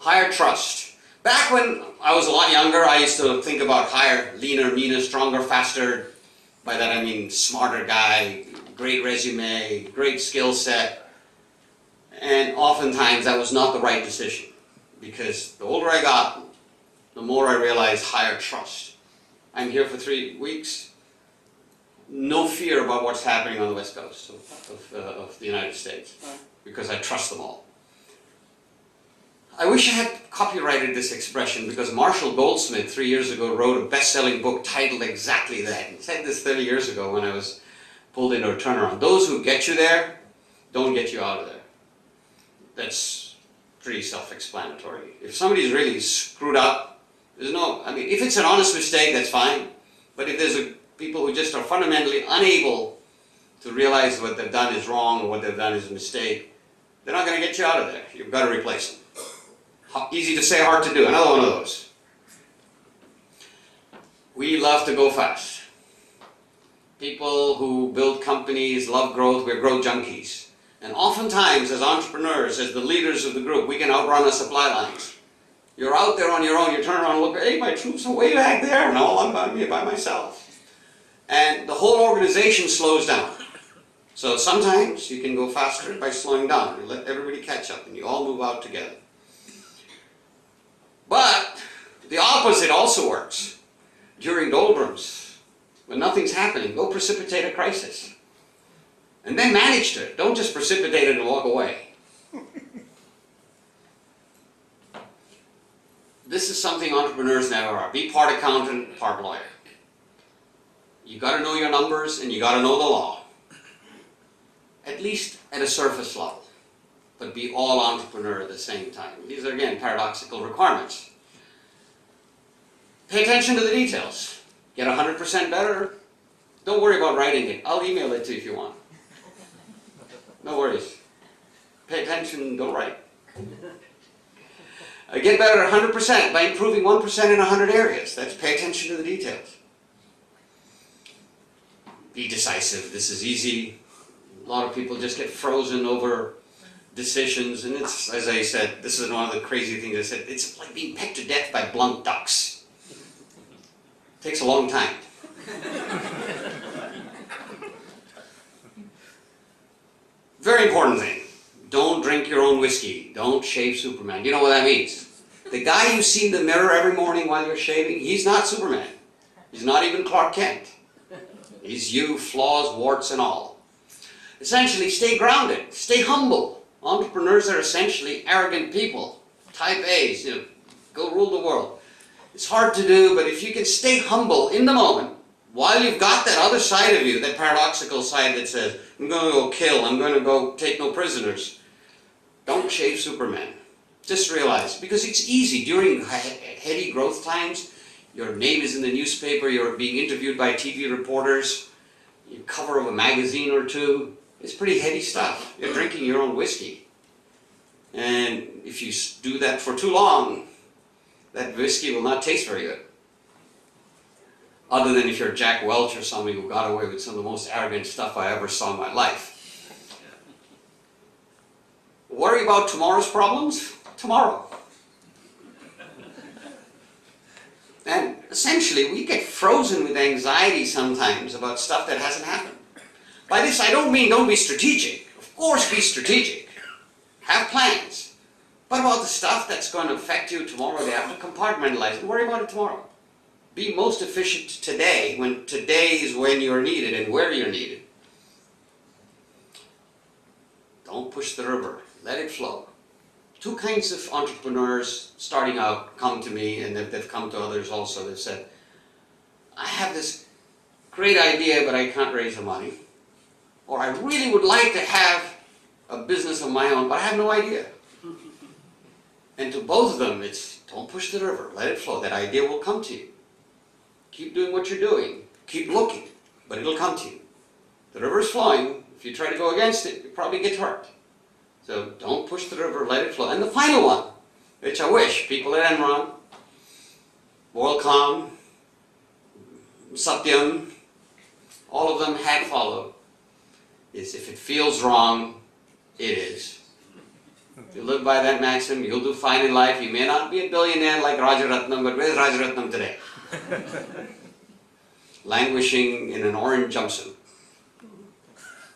Hire trust. Back when I was a lot younger, I used to think about hire leaner, meaner, stronger, faster. By that I mean smarter guy, great resume, great skill set. And oftentimes that was not the right decision, because the older I got, the more I realized hire trust. I'm here for 3 weeks. No fear about what's happening on the West Coast of the United States, because I trust them all. I wish I had copyrighted this expression, because Marshall Goldsmith 3 years ago wrote a best-selling book titled exactly that. He said this 30 years ago when I was pulled into a turnaround. Those who get you there don't get you out of there. That's pretty self-explanatory. If somebody's really screwed up, there's no, I mean, if it's an honest mistake, that's fine. But if there's people who just are fundamentally unable to realize what they've done is wrong or what they've done is a mistake, they're not going to get you out of there. You've got to replace them. Easy to say, hard to do. Another one of those. We love to go fast. People who build companies love growth. We're growth junkies. And oftentimes, as entrepreneurs, as the leaders of the group, we can outrun the supply lines. You're out there on your own, you turn around and look, hey, my troops are way back there, and all I'm by myself. And the whole organization slows down. So sometimes you can go faster by slowing down. You let everybody catch up, and you all move out together. But the opposite also works. During doldrums, when nothing's happening, go precipitate a crisis. And then manage to it. Don't just precipitate it and walk away. This is something entrepreneurs never are. Be part accountant, part lawyer. You got to know your numbers and you got to know the law. At least at a surface level. But be all entrepreneur at the same time. These are, again, paradoxical requirements. Pay attention to the details. Get 100% better. Don't worry about writing it. I'll email it to you if you want. No worries. Pay attention, don't write. Get better at 100% by improving 1% in 100 areas. That's pay attention to the details. Be decisive. This is easy. A lot of people just get frozen over decisions, and it's, as I said, this is one of the crazy things I said, it's like being pecked to death by blunt ducks. It takes a long time. Very important thing. Don't drink your own whiskey. Don't shave Superman. You know what that means? The guy you see in the mirror every morning while you're shaving, he's not Superman. He's not even Clark Kent. He's you, flaws, warts, and all. Essentially, stay grounded. Stay humble. Entrepreneurs are essentially arrogant people. Type A's, you know, go rule the world. It's hard to do, but if you can stay humble in the moment, while you've got that other side of you, that paradoxical side that says, I'm going to go kill, I'm going to go take no prisoners, don't shave Superman. Just realize, because it's easy during heady growth times, your name is in the newspaper, you're being interviewed by TV reporters, you cover of a magazine or two, it's pretty heady stuff. You're drinking your own whiskey. And if you do that for too long, that whiskey will not taste very good. Other than if you're Jack Welch or somebody who got away with some of the most arrogant stuff I ever saw in my life. Worry about tomorrow's problems? Tomorrow. And essentially, we get frozen with anxiety sometimes about stuff that hasn't happened. By this, I don't mean don't be strategic. Of course, be strategic. Have plans. What about the stuff that's going to affect you tomorrow? They have to compartmentalize and worry about it tomorrow. Be most efficient today, when today is when you're needed and where you're needed. Don't push the river. Let it flow. Two kinds of entrepreneurs starting out come to me, and they've come to others also. They've said, I have this great idea, but I can't raise the money. Or I really would like to have a business of my own, but I have no idea. And to both of them, it's don't push the river. Let it flow. That idea will come to you. Keep doing what you're doing. Keep looking, but it'll come to you. The river's flowing. If you try to go against it, you probably get hurt. So don't push the river, let it flow. And the final one, which I wish people at Enron, WorldCom, Satyam, all of them had followed, is if it feels wrong, it is. You live by that maxim, you'll do fine in life. You may not be a billionaire like Rajaratnam, but where's Rajaratnam today? Languishing in an orange jumpsuit.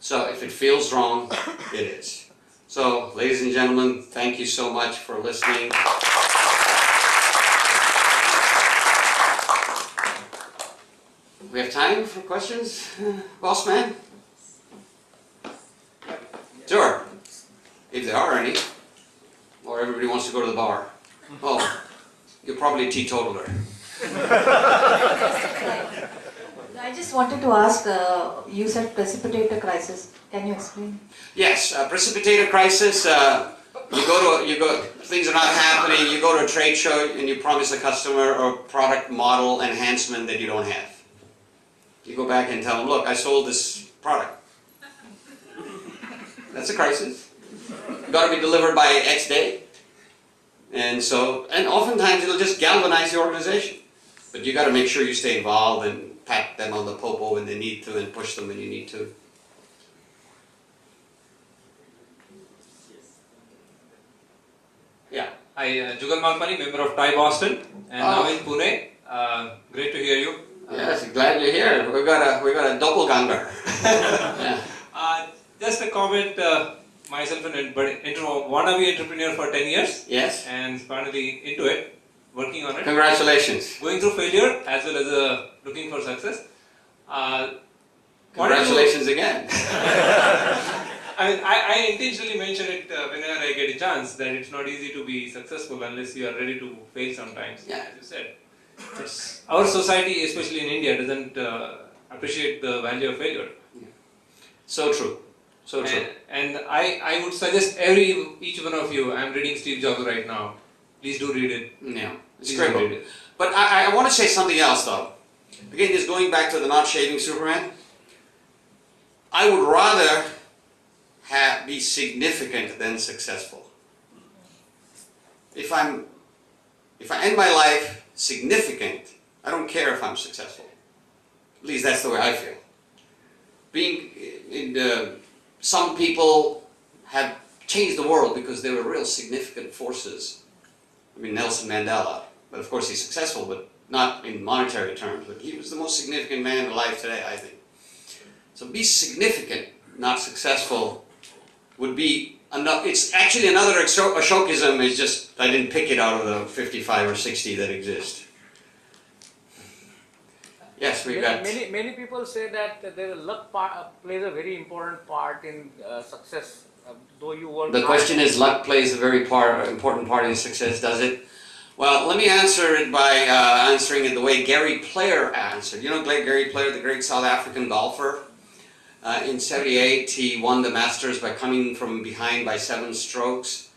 So if it feels wrong, it is. So, ladies and gentlemen, thank you so much for listening. We have time for questions, boss man? Sure, if there are any. Or everybody wants to go to the bar. Oh, you're probably a teetotaler. I just wanted to ask, you said precipitator crisis. Can you explain? Yes, precipitator crisis. Things are not happening. You go to a trade show and you promise a customer a product model enhancement that you don't have. You go back and tell them, look, I sold this product. That's a crisis. It's got to be delivered by X day. And oftentimes it'll just galvanize the organization. But you got to make sure you stay involved and pat them on the popo when they need to and push them when you need to. Yeah. Hi, Jugal Malpani, member of TiE Boston, and now in Pune. Great to hear you. Yes, glad you're here. We got a doppelganger. Yeah. Just a comment. Myself an wannabe entrepreneur for 10 years. Yes. And finally into it, working on it. Congratulations. Going through failure as well as looking for success. Congratulations again. I mean, I intentionally mention it whenever I get a chance that it's not easy to be successful unless you are ready to fail sometimes. Yeah. As you said. Our society, especially in India, doesn't appreciate the value of failure. Yeah. So true. So true. And I would suggest each one of you, I'm reading Steve Jobs right now. Please do read it. Yeah, it's Please great do book. read it. But I want to say something else though. Again, just going back to the not shaving Superman. I would rather be significant than successful. If I end my life significant, I don't care if I'm successful. At least that's the way I feel. Some people have changed the world because they were real significant forces. I mean, Nelson Mandela, but of course he's successful, but not in monetary terms. But he was the most significant man alive today, I think. So be significant, not successful, would be enough. It's actually another Ashokism. It's just I didn't pick it out of the 55 or 60 that exist. Yes, we got. Many people say that the luck plays a very important part in success. Though you work. The question is, luck plays a very important part in success, does it? Well, let me answer it by answering it the way Gary Player answered. You know Gary Player, the great South African golfer? In '78, he won the Masters by coming from behind by 7 strokes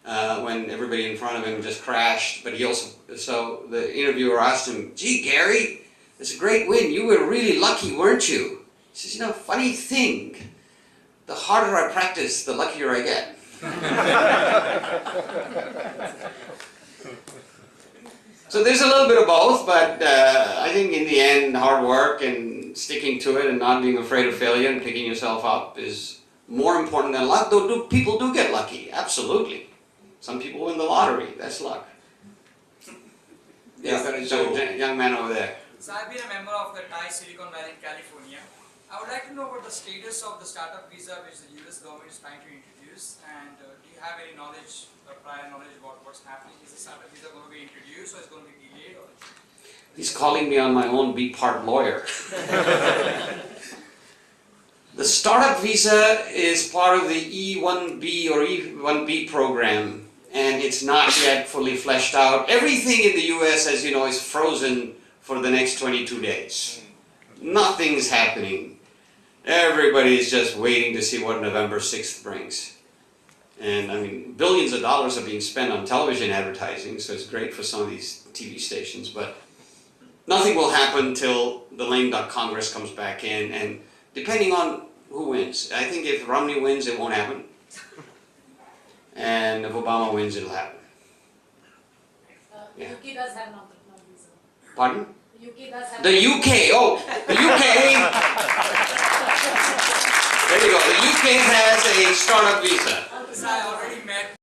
when everybody in front of him just crashed. But he also, so the interviewer asked him, "Gee, Gary, it's a great win. You were really lucky, weren't you?" He says, "You know, funny thing, the harder I practice, the luckier I get." So there's a little bit of both, but I think in the end, hard work and sticking to it and not being afraid of failure and picking yourself up is more important than luck. Though people do get lucky, absolutely. Some people win the lottery, that's luck. Yeah, got a young man over there. So I've been a member of the TiE Silicon Valley, California. I would like to know about the status of the startup visa which the US government is trying to introduce, and do you have any knowledge, prior knowledge about what's happening? Is the startup visa going to be introduced or is it going to be delayed? Or He's calling me on my own be part lawyer. The startup visa is part of the E1B or E1B program, and it's not yet fully fleshed out. Everything in the US, as you know, is frozen for the next 22 days. Nothing's happening. Everybody's just waiting to see what November 6th brings. And I mean, billions of dollars are being spent on television advertising, so it's great for some of these TV stations, but nothing will happen until the lame duck Congress comes back in, and depending on who wins. I think if Romney wins, it won't happen. And if Obama wins, it'll happen. Yeah. UK does have not visa. Pardon? UK does have The UK, oh, the UK, there you go, the UK has a startup visa. I already met